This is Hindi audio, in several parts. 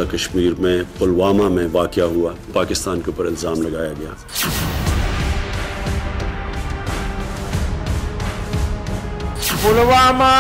मकबूजा कश्मीर में पुलवामा में वाक़या हुआ, पाकिस्तान के ऊपर इल्ज़ाम लगाया गया। पुलवामा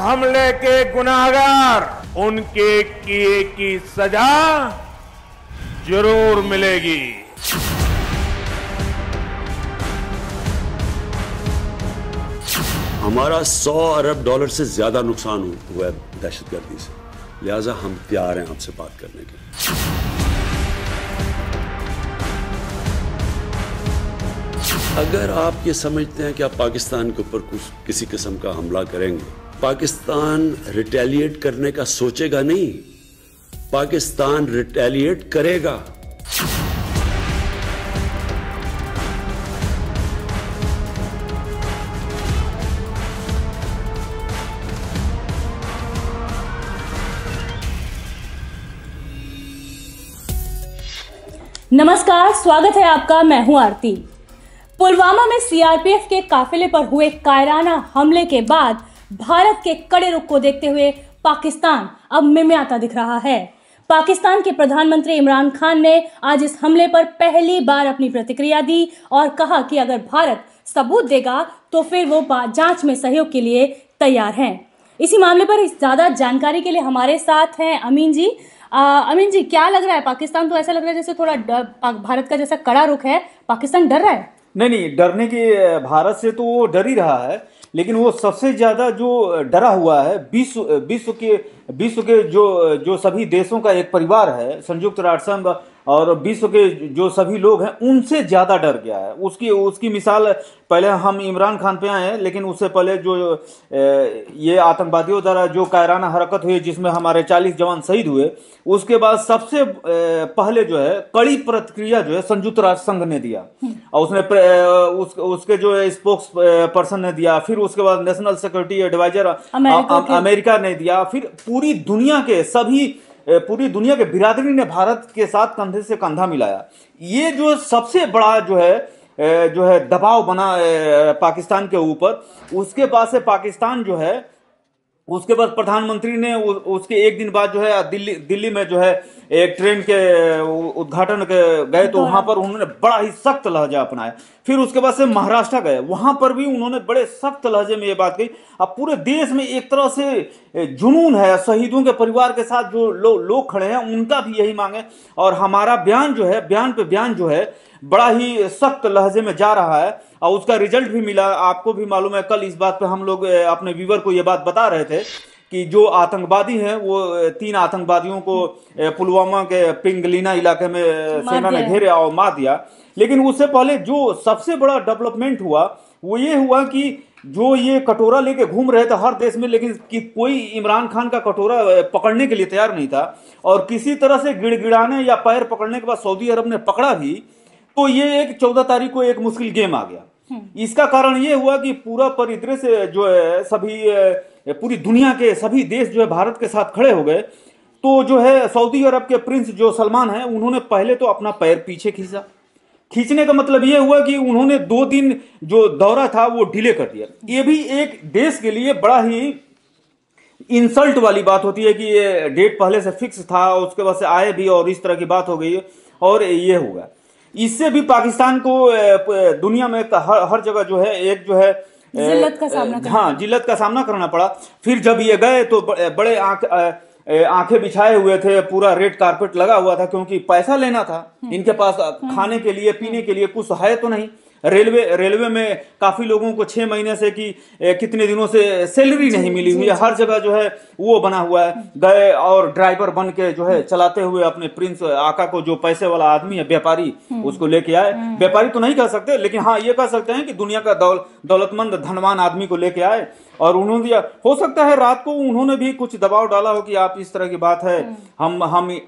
हमले के गुनाहगार उनके किए की सजा जरूर मिलेगी। हमारा 100 अरब डॉलर से ज्यादा नुकसान हुआ है दहशतगर्दी से, लिहाजा हम तैयार हैं आपसे बात करने के। अगर आप ये समझते हैं कि आप पाकिस्तान के ऊपर कुछ किसी किस्म का हमला करेंगे, पाकिस्तान रिटेलिएट करने का सोचेगा नहीं, पाकिस्तान रिटेलिएट करेगा। नमस्कार, स्वागत है आपका। मैं हूं आरती। पुलवामा में सीआरपीएफ के काफिले पर हुए कायराना हमले के बाद भारत के कड़े रुख को देखते हुए पाकिस्तान अब मिमियाता दिख रहा है। पाकिस्तान के प्रधानमंत्री इमरान खान ने आज इस हमले पर पहली बार अपनी प्रतिक्रिया दी और कहा कि अगर भारत सबूत देगा तो फिर वो जांच में सहयोग के लिए तैयार हैं। इसी मामले पर ज्यादा जानकारी के लिए हमारे साथ हैं अमीन जी। अमीन जी, क्या लग रहा है? पाकिस्तान तो ऐसा लग रहा है जैसे थोड़ा भारत का जैसा कड़ा रुख है, पाकिस्तान डर रहा है? नहीं, डरने की भारत से तो वो डर ही रहा है, लेकिन वो सबसे ज्यादा जो डरा हुआ है विश्व के जो सभी देशों का एक परिवार है, संयुक्त राष्ट्र संघ और विश्व के जो सभी लोग हैं, उनसे ज्यादा डर गया है। उसकी मिसाल पहले हम इमरान खान पे आए हैं, लेकिन उससे पहले जो ये आतंकवादियों द्वारा जो कायराना हरकत हुई जिसमें हमारे 40 जवान शहीद हुए, उसके बाद सबसे पहले जो है कड़ी प्रतिक्रिया जो है संयुक्त राष्ट्र संघ ने दिया और उसके जो स्पोक्स पर्सन ने दिया, फिर उसके बाद नेशनल सिक्योरिटी एडवाइजर अमेरिका ने दिया, फिर पूरी दुनिया के बिरादरी ने भारत के साथ कंधे से कंधा मिलाया। ये जो सबसे बड़ा जो है दबाव बना पाकिस्तान के ऊपर। उसके बाद से पाकिस्तान जो है, उसके बाद प्रधानमंत्री ने उसके एक दिन बाद जो है दिल्ली में जो है एक ट्रेन के उद्घाटन के गए, तो वहां पर उन्होंने बड़ा ही सख्त लहजा अपनाया। फिर उसके बाद से महाराष्ट्र गए, वहां पर भी उन्होंने बड़े सख्त लहजे में ये बात कही। अब पूरे देश में एक तरह से जुनून है, शहीदों के परिवार के साथ जो लोग खड़े हैं उनका भी यही मांग है। और हमारा बयान जो है, बयान पे बयान जो है, बड़ा ही सख्त लहजे में जा रहा है और उसका रिजल्ट भी मिला। आपको भी मालूम है, कल इस बात पे हम लोग अपने व्यूअर को ये बात बता रहे थे कि जो आतंकवादी हैं वो 3 आतंकवादियों को पुलवामा के पिंगलीना इलाके में सेना ने घेरे और मार दिया। लेकिन उससे पहले जो सबसे बड़ा डेवलपमेंट हुआ वो ये हुआ कि जो ये कटोरा लेके घूम रहे थे हर देश में, लेकिन कि कोई इमरान खान का कटोरा पकड़ने के लिए तैयार नहीं था, और किसी तरह से गिड़गिड़ाने या पैर पकड़ने के बाद सऊदी अरब ने पकड़ा भी, तो ये एक 14 तारीख को एक मुश्किल गेम आ गया। इसका कारण ये हुआ कि पूरा परिदृश्य से जो है पूरी दुनिया के सभी देश जो है भारत के साथ खड़े हो गए। तो जो है सऊदी अरब के प्रिंस जो सलमान है, उन्होंने पहले तो अपना पैर पीछे खींचा। खींचने का मतलब ये हुआ कि उन्होंने 2 दिन जो दौरा था वो डिले कर दिया। ये भी एक देश के लिए बड़ा ही इंसल्ट वाली बात होती है कि ये डेट पहले से फिक्स था, उसके बाद से आए भी और इस तरह की बात हो गई और ये हुआ। इससे भी पाकिस्तान को दुनिया में हर जगह जो है एक जो है जिल्लत का सामना करना पड़ा। फिर जब ये गए तो बड़े आंखें बिछाए हुए थे, पूरा रेड कारपेट लगा हुआ था, क्योंकि पैसा लेना था इनके पास, खाने के लिए पीने के लिए कुछ है तो नहीं। रेलवे में काफी लोगों को 6 महीने से कितने दिनों से सैलरी नहीं मिली हुई है, हर जगह जो है वो बना हुआ है। गए और ड्राइवर बन के जो है चलाते हुए अपने प्रिंस आका को, जो पैसे वाला आदमी है, व्यापारी, उसको लेके आए। व्यापारी तो नहीं कह सकते, लेकिन हाँ ये कह सकते हैं कि दुनिया का दौलतमंद धनवान आदमी को लेके आए और उन्होंने दिया। हो सकता है रात को उन्होंने भी कुछ दबाव डाला हो कि आप इस तरह की बात है, हम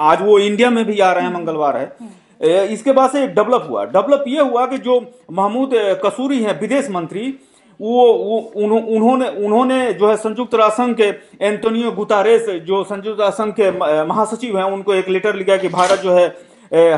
आज वो इंडिया में भी आ रहे हैं, मंगलवार है। इसके बाद से एक डेवलप ये हुआ कि जो महमूद कसूरी हैं विदेश मंत्री, उन्होंने जो है संयुक्त राष्ट्र संघ के एंटोनियो गुतारेस, जो संयुक्त राष्ट्र संघ के महासचिव हैं, उनको एक लेटर लिखा कि भारत जो है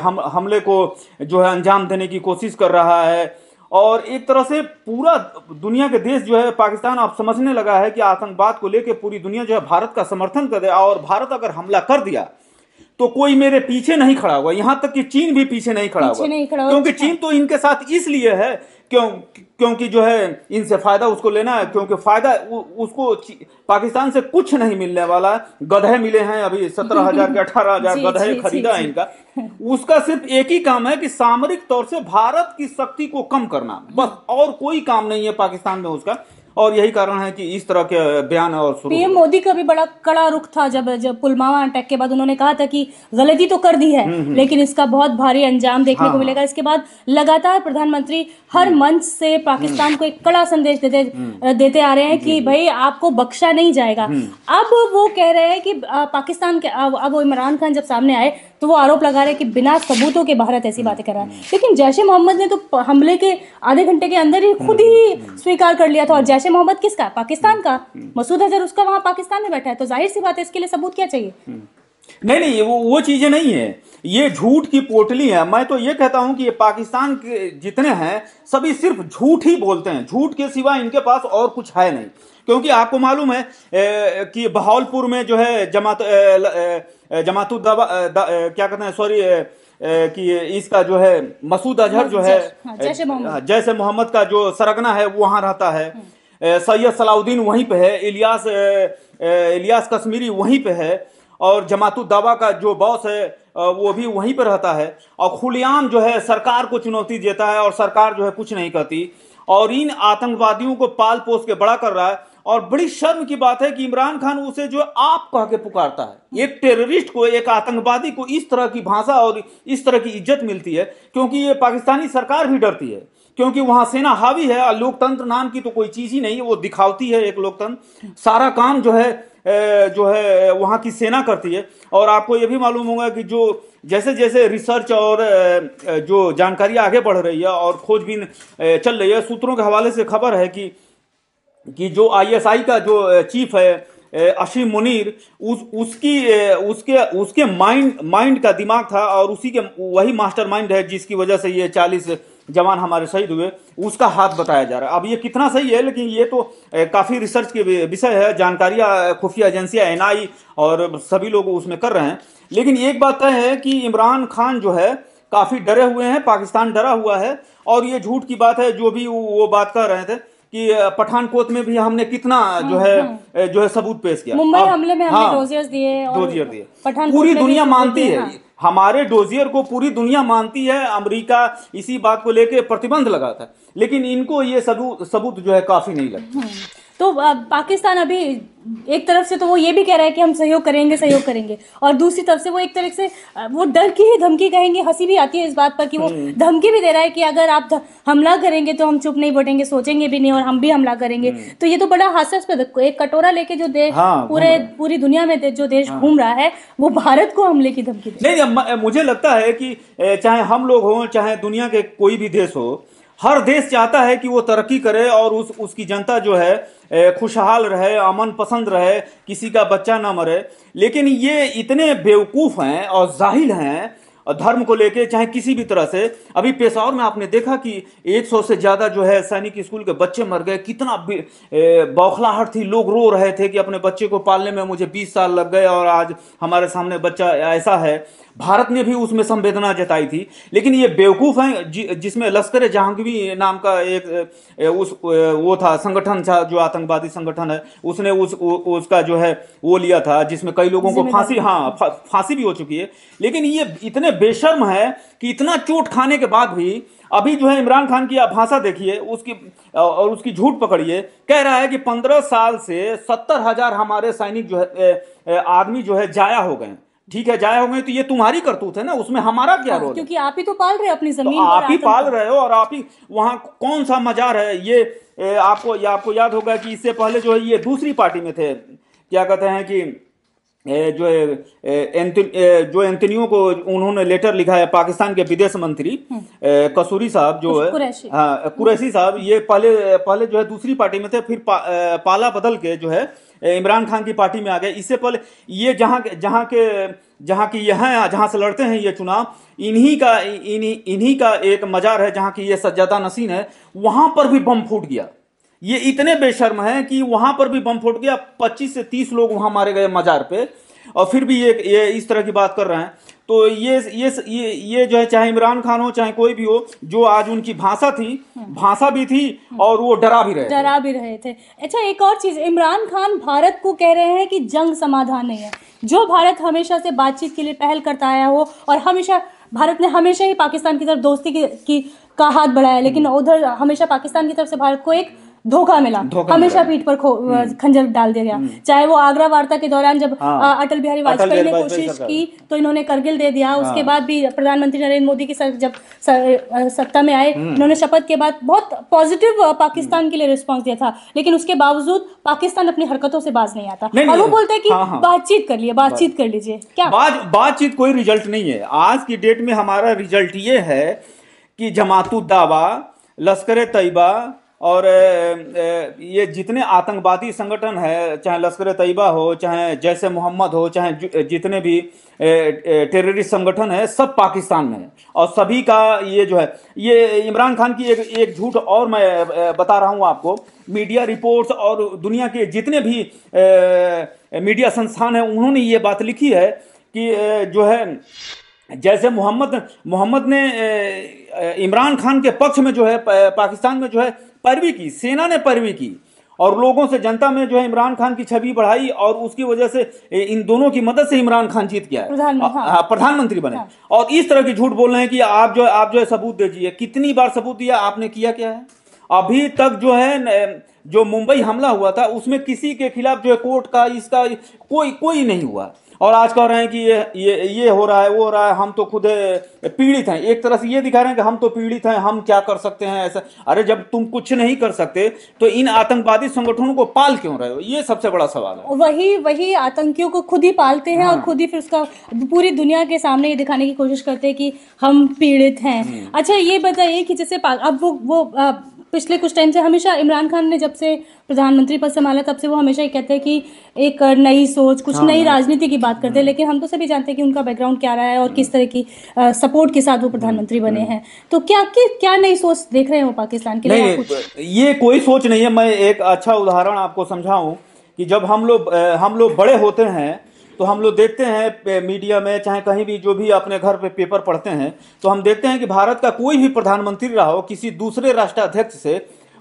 हमले को जो है अंजाम देने की कोशिश कर रहा है। और एक तरह से पूरा दुनिया के देश जो है, पाकिस्तान अब समझने लगा है कि आतंकवाद को लेकर पूरी दुनिया जो है भारत का समर्थन कर दे, और भारत अगर हमला कर दिया तो कोई मेरे पीछे नहीं खड़ा हुआ, यहां तक कि चीन भी पीछे नहीं खड़ा हुआ, क्योंकि चीन तो इनके साथ इसलिए है क्योंकि जो है इनसे फायदा उसको लेना है, क्योंकि फायदा उसको पाकिस्तान से कुछ नहीं मिलने वाला। गधे मिले हैं अभी 17,000 के 18,000 गधे खरीदा है इनका। उसका सिर्फ एक ही काम है कि सामरिक तौर से भारत की शक्ति को कम करना, बस, और कोई काम नहीं है पाकिस्तान में उसका। और यही कारण है कि इस तरह के बयान और पीएम मोदी का भी बड़ा कड़ा रुख था जब पुलवामा अटैक के बाद उन्होंने कहा था कि गलती तो कर दी है लेकिन इसका बहुत भारी अंजाम देखने को मिलेगा। इसके बाद लगातार प्रधानमंत्री हर मंच से पाकिस्तान को एक कड़ा संदेश देते आ रहे हैं कि भाई आपको बख्शा नहीं जाएगा। अब वो कह रहे हैं कि पाकिस्तान के अब इमरान खान जब सामने आए तो वो आरोप लगा रहे हैं कि बिना सबूतों के भारत ऐसी बातें कर रहा है, लेकिन जैश ए मोहम्मद ने तो हमले के आधे घंटे के अंदर ही खुद ही स्वीकार कर लिया था। और जैश ए मोहम्मद किसका? पाकिस्तान का। मसूद अजहर उसका वहां पाकिस्तान में बैठा है, तो जाहिर सी बात है इसके लिए सबूत क्या चाहिए? नहीं, वो चीजें नहीं है, ये झूठ की पोटली है। मैं तो ये कहता हूं कि ये पाकिस्तान के जितने हैं सभी सिर्फ झूठ ही बोलते हैं, झूठ के सिवा इनके पास और कुछ है नहीं। क्योंकि आपको मालूम है कि बहावलपुर में जो है जमातुद्दवा क्या कहते हैं, सॉरी, कि इसका जो है मसूद अजहर जो है जैश ए मोहम्मद का जो सरगना है वो वहां रहता है। सैयद सलाउद्दीन वहीं पे है, इलियास कश्मीरी वहीं पे है, और जमातुद्दवा का जो बॉस है वो भी वहीं पर रहता है। और खुलेआम जो है सरकार को चुनौती देता है और सरकार जो है कुछ नहीं करती, और इन आतंकवादियों को पाल पोस के बड़ा कर रहा है। और बड़ी शर्म की बात है कि इमरान खान उसे जो आप कह के पुकारता है। एक टेररिस्ट को, एक आतंकवादी को इस तरह की भाषा और इस तरह की इज्जत मिलती है क्योंकि ये पाकिस्तानी सरकार भी डरती है, क्योंकि वहां सेना हावी है और लोकतंत्र नाम की तो कोई चीज ही नहीं है। वो दिखावती है एक लोकतंत्र, सारा काम जो है वहां की सेना करती है। और आपको ये भी मालूम होगा कि जो जैसे जैसे रिसर्च और जो जानकारी आगे बढ़ रही है और खोजबीन चल रही है, सूत्रों के हवाले से खबर है कि जो आईएसआई का जो चीफ है अशीम मुनीर, उसके माइंड का दिमाग था और उसी के वही मास्टरमाइंड है जिसकी वजह से ये 40 जवान हमारे शहीद हुए, उसका हाथ बताया जा रहा है। अब ये कितना सही है, लेकिन ये तो काफी रिसर्च के विषय है, जानकारियां खुफिया एजेंसियां एनआई और सभी लोग उसमें कर रहे हैं। लेकिन एक बात तय है कि इमरान खान जो है काफी डरे हुए हैं, पाकिस्तान डरा हुआ है। और ये झूठ की बात है जो भी वो बात कर रहे थे कि पठानकोट में भी हमने कितना जो है सबूत पेश किया। मुंबई हमले में हमने डोजियर दिए, पूरी दुनिया मानती है, हमारे डोजियर को पूरी दुनिया मानती है। अमेरिका इसी बात को लेके प्रतिबंध लगा था, लेकिन इनको ये सबूत जो है काफी नहीं लगता। तो पाकिस्तान अभी एक तरफ से तो वो ये भी कह रहा है कि हम सहयोग करेंगे, और दूसरी तरफ से वो एक तरह से वो डर की ही धमकी कहेंगे, हंसी भी आती है इस बात पर कि वो धमकी भी दे रहा है कि अगर आप हमला करेंगे तो हम चुप नहीं बैठेंगे, सोचेंगे भी नहीं और हम भी हमला करेंगे। तो ये तो बड़ा हास्यास्पद, एक कटोरा लेके जो देश पूरी दुनिया में जो देश घूम रहा है वो भारत को हमले की धमकी दे। नहीं, मुझे लगता है कि चाहे हम लोग हों चाहे दुनिया के कोई भी देश हो, हर देश चाहता है कि वो तरक्की करे और उसकी जनता जो है खुशहाल रहे, अमन पसंद रहे, किसी का बच्चा ना मरे। लेकिन ये इतने बेवकूफ़ हैं और जाहिल हैं धर्म को लेके, चाहे किसी भी तरह से। अभी पेशावर में आपने देखा कि 100 से ज़्यादा जो है सैनिक स्कूल के बच्चे मर गए, कितना बौखलाहट थी, लोग रो रहे थे कि अपने बच्चे को पालने में मुझे 20 साल लग गए और आज हमारे सामने बच्चा ऐसा है। भारत ने भी उसमें संवेदना जताई थी। लेकिन ये बेवकूफ़ हैं जिसमें लश्कर जहांगीर नाम का एक वो था संगठन था, जो आतंकवादी संगठन है, उसने उसका जो है वो लिया था, जिसमें कई लोगों को फांसी भी हो चुकी है। लेकिन ये इतने बेशर्म है कि इतना चोट खाने के बाद भी अभी जो है इमरान खान की आप भाषा देखिए, उसकी झूठ पकड़िए। कह रहा है कि 15 साल से 70,000 हमारे सैनिक जो है आदमी जो है जाया हो गए। ठीक है, जाया हो गए तो ये तुम्हारी करतूत है ना, उसमें हमारा क्या रोल है? क्योंकि आप ही तो पाल रहे हो अपनी जमीन, तो आप ही पाल रहे हो और आप ही वहां कौन सा मजार है ये आपको याद होगा कि इससे पहले जो है ये दूसरी पार्टी में थे, क्या कहते हैं कि जो एंटनियो को उन्होंने लेटर लिखा है, पाकिस्तान के विदेश मंत्री कसूरी साहब जो है, कुरैशी साहब, ये पहले जो है दूसरी पार्टी में थे, फिर पाला बदल के जो है इमरान खान की पार्टी में आ गए। इससे पहले ये जहां से लड़ते हैं ये चुनाव, इन्हीं का एक मजार है जहां की ये सज्जादा नसीन है, वहां पर भी बम फूट गया। ये इतने बेशर्म हैं कि वहां पर भी बम फूट गया, 25 से 30 लोग वहां मारे गए मजार पे। और फिर भी ये इस तरह की बात कर रहे हैं। तो ये जो है, चाहे इमरान खान हो चाहे कोई भी हो, जो आज उनकी भाषा भी थी और वो डरा भी रहे थे। अच्छा, एक और चीज, इमरान खान भारत को कह रहे हैं कि जंग समाधान नहीं है। जो भारत हमेशा से बातचीत के लिए पहल करता आया हो, और भारत ने हमेशा ही पाकिस्तान की तरफ दोस्ती का हाथ बढ़ाया, लेकिन उधर हमेशा पाकिस्तान की तरफ से भारत को एक धोखा मिला, हमेशा पीठ पर खंजर डाल दिया गया। चाहे वो आगरा वार्ता के दौरान जब अटल बिहारी वाजपेयी ने कोशिश की तो इन्होंने करगिल दे दिया। उसके बाद भी प्रधानमंत्री नरेंद्र मोदी की जब सत्ता में आए, इन्होंने शपथ के बाद बहुत पॉजिटिव पाकिस्तान के लिए रिस्पॉन्स दिया था, लेकिन उसके बावजूद पाकिस्तान अपनी हरकतों से बाज नहीं आता। और वो बोलते हैं कि बातचीत कर लीजिए। क्या बातचीत कोई रिजल्ट नहीं है। आज की डेट में हमारा रिजल्ट ये है कि जमात-उद-दावा, लश्कर-ए-तैयबा और ये जितने आतंकवादी संगठन है, चाहे लश्कर-ए-तैयबा हो, चाहे जैसे मोहम्मद हो, चाहे जितने भी टेररिस्ट संगठन है, सब पाकिस्तान में है। और सभी का ये जो है, ये इमरान खान की एक झूठ और मैं बता रहा हूँ आपको। मीडिया रिपोर्ट्स और दुनिया के जितने भी मीडिया संस्थान है, उन्होंने ये बात लिखी है कि जो है, जैसे मोहम्मद ने इमरान खान के पक्ष में जो है पाकिस्तान में जो है पैरवी की, सेना ने पैरवी की और लोगों से, जनता में जो है इमरान खान की छवि बढ़ाई, और उसकी वजह से इन दोनों की मदद से इमरान खान जीत गया है, प्रधानमंत्री बने। और इस तरह की झूठ बोल रहे हैं कि आप जो है सबूत दीजिए। कितनी बार सबूत दिया आपने, किया क्या है? अभी तक जो है, जो मुंबई हमला हुआ था उसमें किसी के खिलाफ जो है कोर्ट का इसका कोई नहीं हुआ, और आज कह रहे हैं कि ये हो रहा है, वो हो रहा है, हम तो खुद पीड़ित हैं। एक तरह से ये दिखा रहे हैं कि हम तो पीड़ित हैं, हम क्या कर सकते हैं ऐसा। अरे जब तुम कुछ नहीं कर सकते तो इन आतंकवादी संगठनों को पाल क्यों रहे हो? ये सबसे बड़ा सवाल है। वही आतंकियों को खुद ही पालते हैं और खुद ही फिर उसका पूरी दुनिया के सामने ये दिखाने की कोशिश करते हैं कि हम पीड़ित हैं। अच्छा, ये बताइए कि जैसे अब वो पिछले कुछ टाइम से हमेशा इमरान खान ने जब से प्रधानमंत्री पद संभाला तब से वो हमेशा ही कहते हैं कि एक नई सोच, कुछ नई राजनीति की बात करते हैं, लेकिन हम तो सभी जानते हैं कि उनका बैकग्राउंड क्या रहा है और किस तरह की सपोर्ट के साथ वो प्रधानमंत्री बने हैं। तो क्या नई सोच देख रहे हो पाकिस्तान के लिए? ये कोई सोच नहीं है। मैं एक अच्छा उदाहरण आपको समझाऊं कि जब हम लोग बड़े होते हैं तो हम लोग देखते हैं मीडिया में, चाहे कहीं भी, जो भी अपने घर पे पेपर पढ़ते हैं, तो हम देखते हैं कि भारत का कोई भी प्रधानमंत्री रहा हो, किसी दूसरे राष्ट्राध्यक्ष से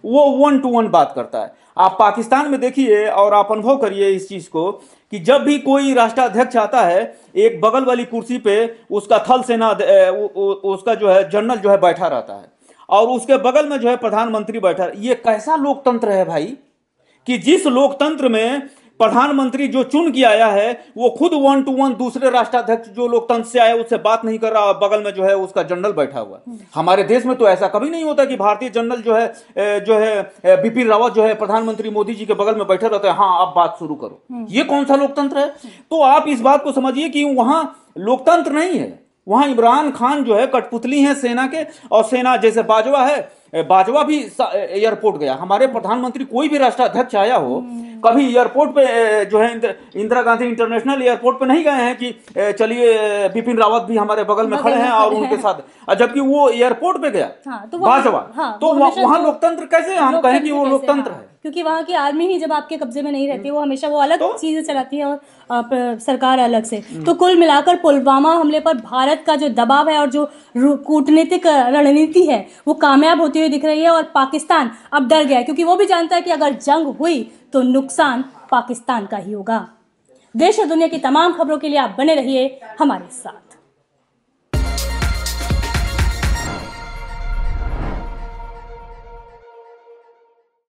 वो 1 to 1 बात करता है। आप पाकिस्तान में देखिए और आप अनुभव करिए इस चीज को कि जब भी कोई राष्ट्राध्यक्ष आता है, एक बगल वाली कुर्सी पे उसका थल सेना उसका जो है जनरल जो है बैठा रहता है, और उसके बगल में जो है प्रधानमंत्री बैठा। ये कैसा लोकतंत्र है भाई, कि जिस लोकतंत्र में प्रधानमंत्री जो चुन के आया है वो खुद 1 to 1 दूसरे राष्ट्राध्यक्ष जो लोकतंत्र से आया उससे बात नहीं कर रहा, बगल में जो है उसका जनरल बैठा हुआ। हमारे देश में तो ऐसा कभी नहीं होता कि भारतीय जनरल जो है बिपिन रावत जो है प्रधानमंत्री मोदी जी के बगल में बैठे रहते हैं, हाँ अब बात शुरू करो। ये कौन सा लोकतंत्र है? तो आप इस बात को समझिए कि वहां लोकतंत्र नहीं है, वहां इमरान खान जो है कठपुतली है सेना के। और सेना जैसे बाजवा है, बाजवा भी एयरपोर्ट गया। हमारे प्रधानमंत्री कोई भी राष्ट्राध्यक्ष आया हो, कभी एयरपोर्ट पे जो है इंदिरा गांधी इंटरनेशनल एयरपोर्ट पे नहीं गए हैं कि चलिए बिपिन रावत भी हमारे बगल में खड़े हैं और उनके साथ, जबकि वो एयरपोर्ट पे गया बाजवा। तो वहां लोकतंत्र कैसे हम कहें कि वो लोकतंत्र है? क्योंकि वहाँ की आर्मी ही जब आपके कब्जे में नहीं रहती, वो हमेशा वो अलग चीजें चलाती है और सरकार अलग से। तो कुल मिलाकर पुलवामा हमले पर भारत का जो दबाव है और जो कूटनीतिक रणनीति है वो कामयाब होती हुई दिख रही है, और पाकिस्तान अब डर गया है क्योंकि वो भी जानता है कि अगर जंग हुई तो नुकसान पाकिस्तान का ही होगा। देश और दुनिया की तमाम खबरों के लिए आप बने रहिए हमारे साथ।